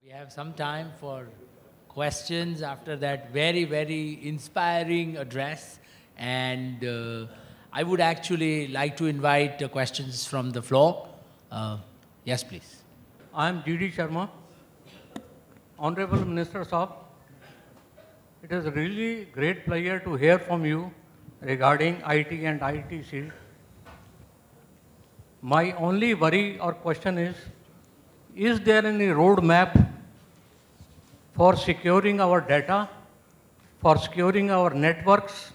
We have some time for questions after that very, very inspiring address. And I would actually like to invite questions from the floor. Yes, please. I am D.D. Sharma. Honorable Minister Saab, it is really great pleasure to hear from you regarding IT and ITC. My only worry or question is there any roadmap for securing our data, for securing our networks,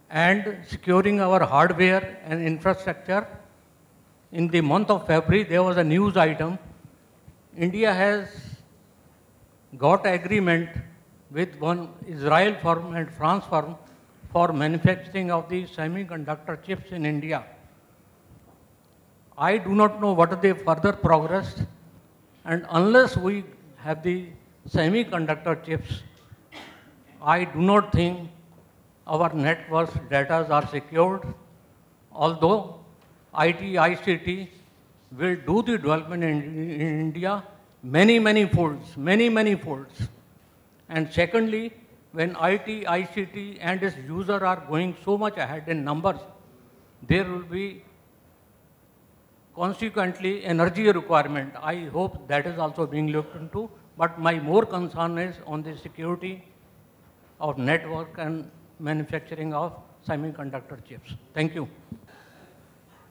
and securing our hardware and infrastructure? In the month of February, there was a news item. India has got agreement with one Israel firm and France firm for manufacturing of the semiconductor chips in India. I do not know what they further progressed, and unless we have the semiconductor chips, I do not think our networks data are secured, although IT, ICT will do the development in India many folds. And secondly, when IT, ICT and its user are going so much ahead in numbers, there will be consequently energy requirement. I hope that is also being looked into, but my more concern is on the security of network and manufacturing of semiconductor chips. Thank you.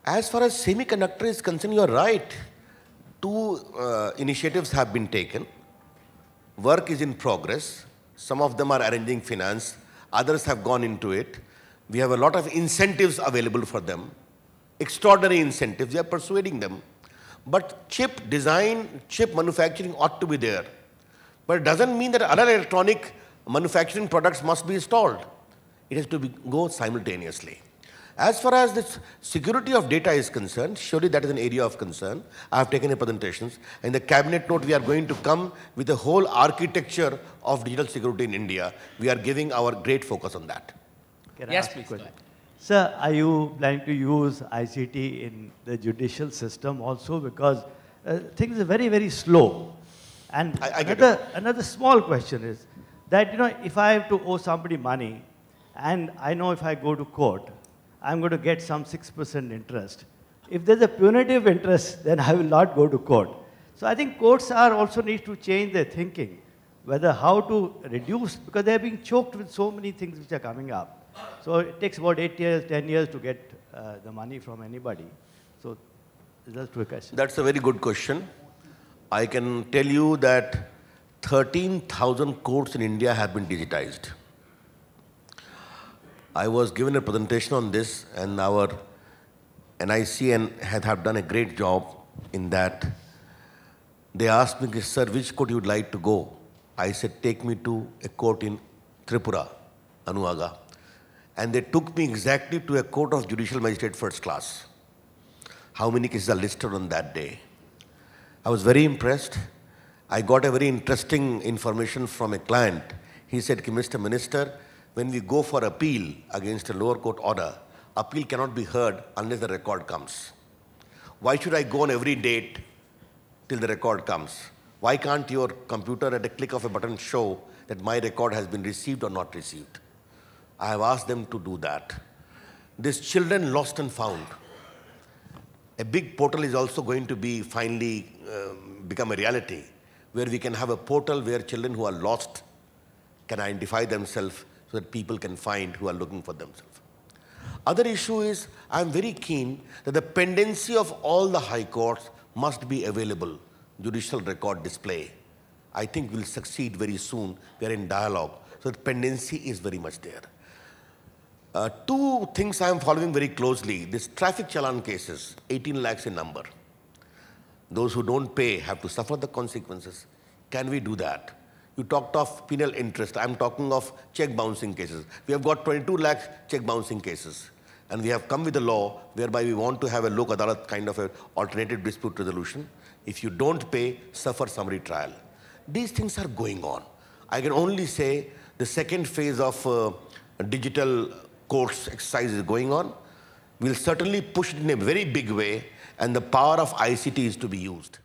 As far as semiconductor is concerned, you are right. Two initiatives have been taken. Work is in progress. Some of them are arranging finance. Others have gone into it. We have a lot of incentives available for them. Extraordinary incentives. We are persuading them. But chip design, chip manufacturing ought to be there. But it doesn't mean that other electronic manufacturing products must be installed. It has to go simultaneously. As far as the security of data is concerned, surely that is an area of concern. I have taken a presentations. In the cabinet note, we are going to come with a whole architecture of digital security in India. We are giving our great focus on that. Yes, please. Sir, are you planning to use ICT in the judicial system also? Because things are very, very slow. And another small question is that, if I have to owe somebody money, and I know if I go to court, I'm going to get some 6% interest. If there's a punitive interest, then I will not go to court. So I think courts also need to change their thinking, whether how to reduce, because they're being choked with so many things which are coming up. So it takes about 8 years, 10 years to get the money from anybody. So that's two questions. That's a very good question. I can tell you that 13,000 courts in India have been digitized. I was given a presentation on this, and our NIC have done a great job in that. They asked me, sir, which court you would like to go? I said, take me to a court in Tripura, Anuaga. And they took me exactly to a court of judicial magistrate first class. How many cases are listed on that day? I was very impressed. I got a very interesting information from a client. He said, Mr. Minister, when we go for appeal against a lower court order, appeal cannot be heard unless the record comes. Why should I go on every date till the record comes? Why can't your computer at a click of a button show that my record has been received or not received? I have asked them to do that. This children lost and found. A big portal is also going to be finally become a reality, where we can have a portal where children who are lost can identify themselves so that people can find who are looking for themselves. Other issue is, I am very keen that the pendency of all the high courts must be available, judicial record display. I think we'll succeed very soon. We are in dialogue. So the pendency is very much there. Two things I am following very closely. This traffic challan cases, 18 lakhs in number. Those who don't pay have to suffer the consequences. Can we do that? You talked of penal interest. I'm talking of check bouncing cases. We have got 22 lakh check bouncing cases. And we have come with a law whereby we want to have a Lok Adalat kind of an alternative dispute resolution. If you don't pay, suffer summary trial. These things are going on. I can only say the second phase of digital courts exercise is going on. We'll certainly push it in a very big way, and the power of ICT is to be used.